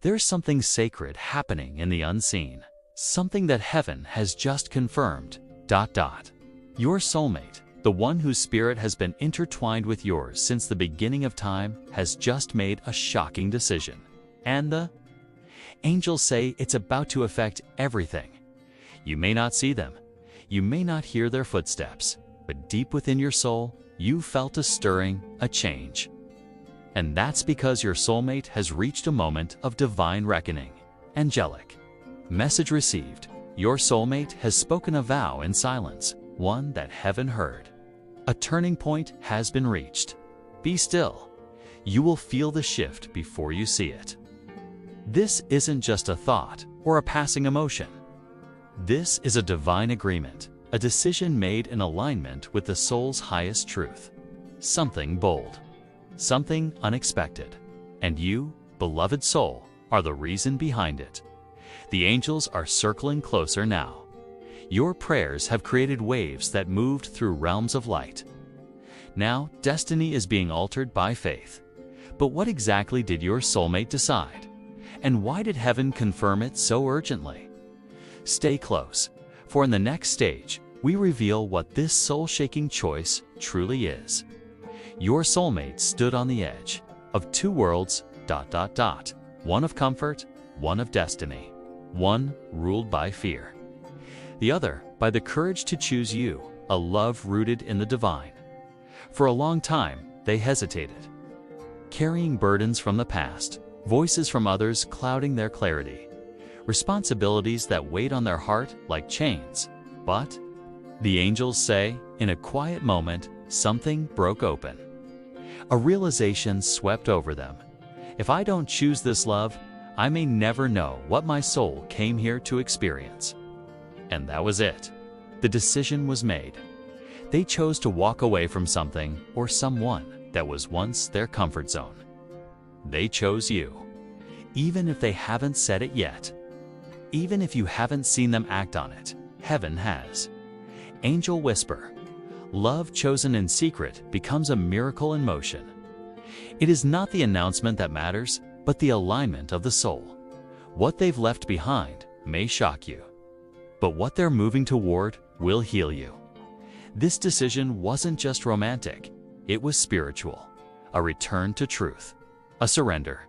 There's something sacred happening in the unseen, something that heaven has just confirmed. Your soulmate, the one whose spirit has been intertwined with yours since the beginning of time, has just made a shocking decision. And the angels say it's about to affect everything. You may not see them, you may not hear their footsteps, but deep within your soul, you felt a stirring, a change. And that's because your soulmate has reached a moment of divine reckoning. Angelic. Message received. Your soulmate has spoken a vow in silence, one that heaven heard. A turning point has been reached. Be still. You will feel the shift before you see it. This isn't just a thought or a passing emotion. This is a divine agreement, a decision made in alignment with the soul's highest truth. Something bold, something unexpected, and you, beloved soul, are the reason behind it. The angels are circling closer now. Your prayers have created waves that moved through realms of light. Now, destiny is being altered by faith. But what exactly did your soulmate decide? And why did heaven confirm it so urgently? Stay close, for in the next stage, we reveal what this soul-shaking choice truly is. Your soulmate stood on the edge of two worlds, one of comfort, one of destiny, one ruled by fear, the other by the courage to choose you, a love rooted in the divine. For a long time, they hesitated, carrying burdens from the past, voices from others clouding their clarity, responsibilities that weighed on their heart like chains. But the angels say, in a quiet moment, something broke open. A realization swept over them. If I don't choose this love, I may never know what my soul came here to experience. And that was it. The decision was made. They chose to walk away from something or someone that was once their comfort zone. They chose you, even if they haven't said it yet. Even if you haven't seen them act on it, heaven has. Angel whisper. Love chosen in secret becomes a miracle in motion. It is not the announcement that matters, but the alignment of the soul. What they've left behind may shock you, but what they're moving toward will heal you. This decision wasn't just romantic, it was spiritual. A return to truth, a surrender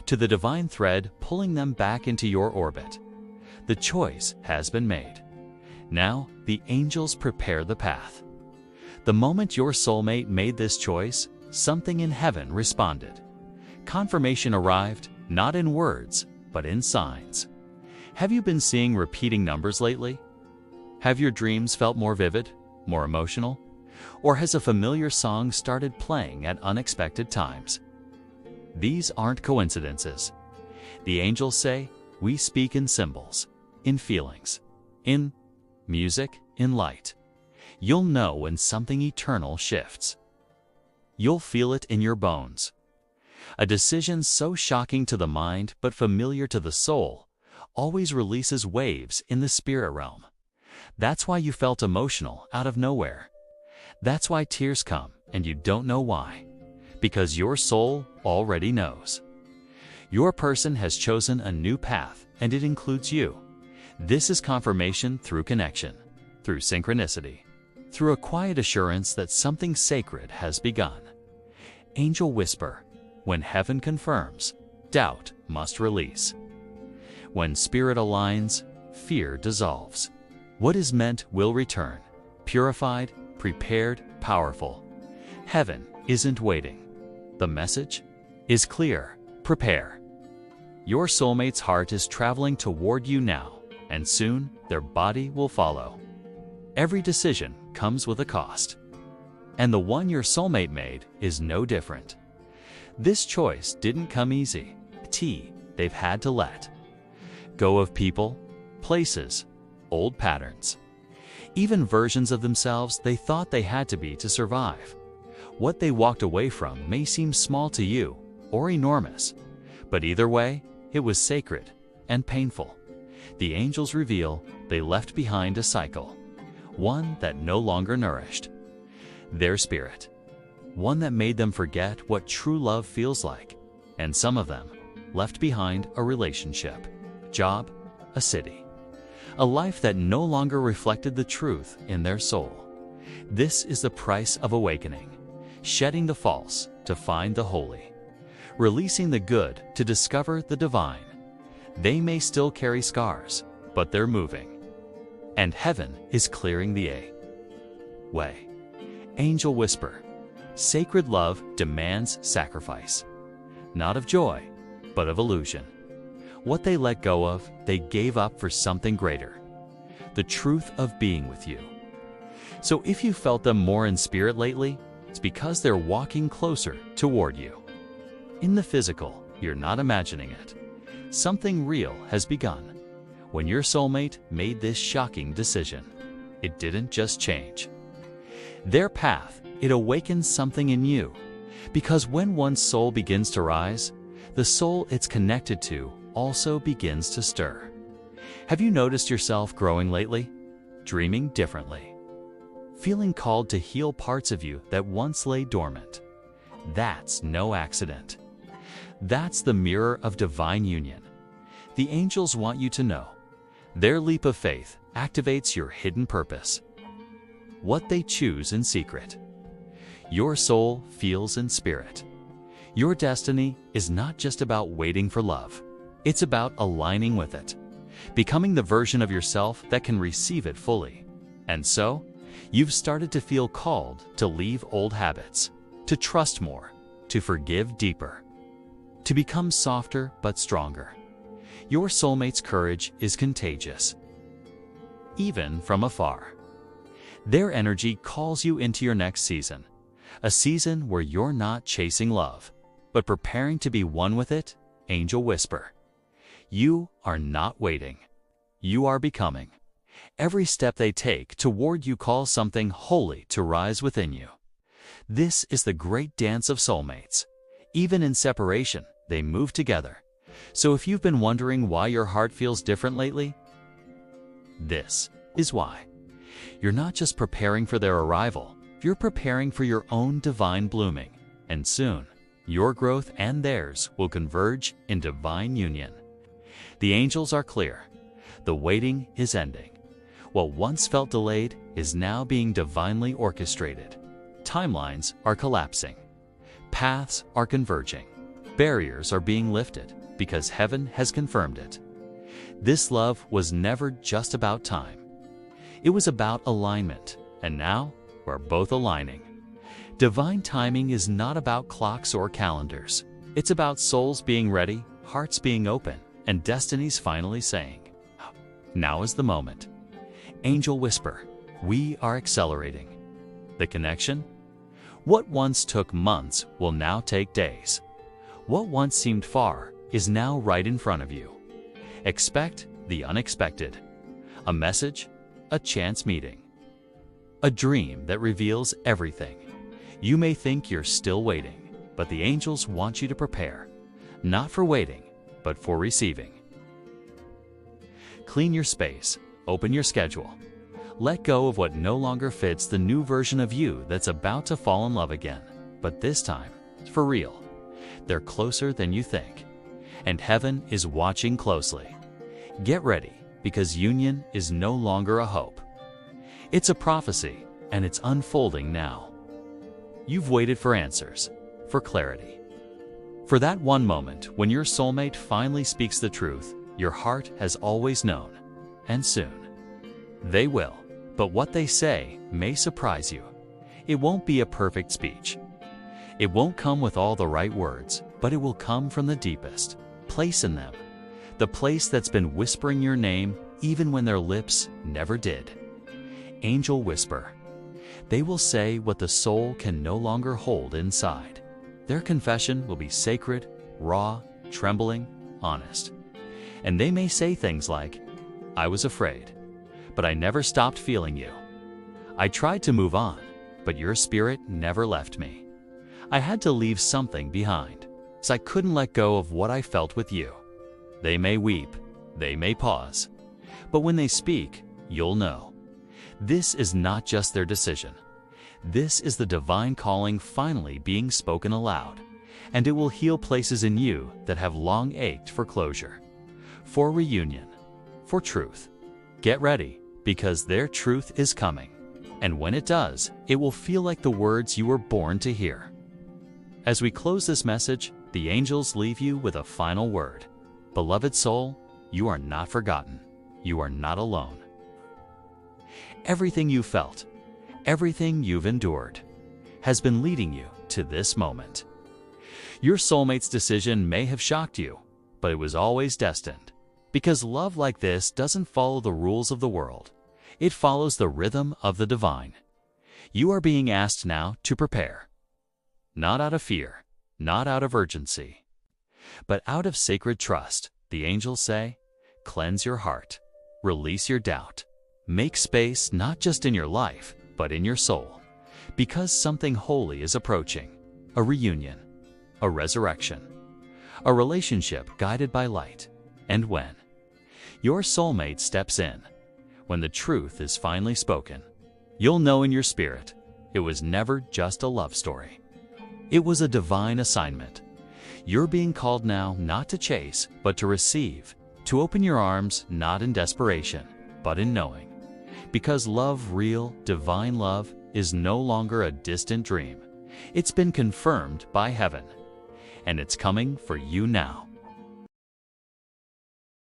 to the divine thread pulling them back into your orbit. The choice has been made. Now, the angels prepare the path. The moment your soulmate made this choice, something in heaven responded. Confirmation arrived, not in words, but in signs. Have you been seeing repeating numbers lately? Have your dreams felt more vivid, more emotional? Or has a familiar song started playing at unexpected times? These aren't coincidences. The angels say, we speak in symbols, in feelings, in music, in light. You'll know when something eternal shifts. You'll feel it in your bones. A decision so shocking to the mind but familiar to the soul always releases waves in the spirit realm. That's why you felt emotional out of nowhere. That's why tears come and you don't know why. Because your soul already knows. Your person has chosen a new path and it includes you. This is confirmation through connection, through synchronicity, through a quiet assurance that something sacred has begun. Angel whisper. When heaven confirms, doubt must release. When spirit aligns, fear dissolves. What is meant will return, purified, prepared, powerful. Heaven isn't waiting. The message is clear. Prepare. Your soulmate's heart is traveling toward you now, and soon their body will follow. Every decision comes with a cost. And the one your soulmate made is no different. This choice didn't come easy. They've had to let go of people, places, old patterns, even versions of themselves they thought they had to be to survive. What they walked away from may seem small to you or enormous, but either way, it was sacred and painful. The angels reveal they left behind a cycle, one that no longer nourished their spirit, one that made them forget what true love feels like, and some of them left behind a relationship, job, a city, a life that no longer reflected the truth in their soul. This is the price of awakening, shedding the false to find the holy, releasing the good to discover the divine. They may still carry scars, but they're moving, and heaven is clearing the way. Angel whisper, sacred love demands sacrifice, not of joy, but of illusion. What they let go of, they gave up for something greater, the truth of being with you. So if you felt them more in spirit lately, it's because they're walking closer toward you. In the physical, you're not imagining it. Something real has begun. When your soulmate made this shocking decision, it didn't just change their path, it awakens something in you. Because when one's soul begins to rise, the soul it's connected to also begins to stir. Have you noticed yourself growing lately? Dreaming differently? Feeling called to heal parts of you that once lay dormant? That's no accident. That's the mirror of divine union. The angels want you to know. Their leap of faith activates your hidden purpose. What they choose in secret. Your soul feels in spirit. Your destiny is not just about waiting for love. It's about aligning with it, becoming the version of yourself that can receive it fully. And so, you've started to feel called to leave old habits, to trust more, to forgive deeper, to become softer but stronger. Your soulmate's courage is contagious, even from afar. Their energy calls you into your next season, a season where you're not chasing love, but preparing to be one with it. Angel whisper, you are not waiting. You are becoming. Every step they take toward you calls something holy to rise within you. This is the great dance of soulmates. Even in separation, they move together. So if you've been wondering why your heart feels different lately, this is why. You're not just preparing for their arrival, you're preparing for your own divine blooming. And soon, your growth and theirs will converge in divine union. The angels are clear. The waiting is ending. What once felt delayed is now being divinely orchestrated. Timelines are collapsing. Paths are converging. Barriers are being lifted because heaven has confirmed it. This love was never just about time. It was about alignment, and now we're both aligning. Divine timing is not about clocks or calendars. It's about souls being ready, hearts being open, and destinies finally saying, now is the moment. Angel whisper, we are accelerating. The connection? What once took months will now take days. What once seemed far is now right in front of you. Expect the unexpected. A message, a chance meeting, a dream that reveals everything. You may think you're still waiting, but the angels want you to prepare, not for waiting, but for receiving. Clean your space, open your schedule. Let go of what no longer fits the new version of you that's about to fall in love again. But this time, for real. They're closer than you think, and heaven is watching closely. Get ready, because union is no longer a hope. It's a prophecy, and it's unfolding now. You've waited for answers, for clarity. For that one moment when your soulmate finally speaks the truth your heart has always known. And soon, they will. But what they say may surprise you. It won't be a perfect speech. It won't come with all the right words, but it will come from the deepest place in them. The place that's been whispering your name even when their lips never did. Angel whisper. They will say what the soul can no longer hold inside. Their confession will be sacred, raw, trembling, honest. And they may say things like, I was afraid, but I never stopped feeling you. I tried to move on, but your spirit never left me. I had to leave something behind, so I couldn't let go of what I felt with you. They may weep, they may pause, but when they speak, you'll know. This is not just their decision. This is the divine calling finally being spoken aloud, and it will heal places in you that have long ached for closure, for reunion, for truth. Get ready, because their truth is coming, and when it does, it will feel like the words you were born to hear. As we close this message, the angels leave you with a final word. Beloved soul, you are not forgotten. You are not alone. Everything you felt, everything you've endured, has been leading you to this moment. Your soulmate's decision may have shocked you, but it was always destined. Because love like this doesn't follow the rules of the world. It follows the rhythm of the divine. You are being asked now to prepare. Not out of fear, not out of urgency, but out of sacred trust. The angels say, cleanse your heart, release your doubt, make space not just in your life, but in your soul. Because something holy is approaching, a reunion, a resurrection, a relationship guided by light. And when your soulmate steps in, when the truth is finally spoken, you'll know in your spirit it was never just a love story. It was a divine assignment. You're being called now not to chase, but to receive, to open your arms not in desperation, but in knowing. Because love, real, divine love, is no longer a distant dream. It's been confirmed by heaven, and it's coming for you now.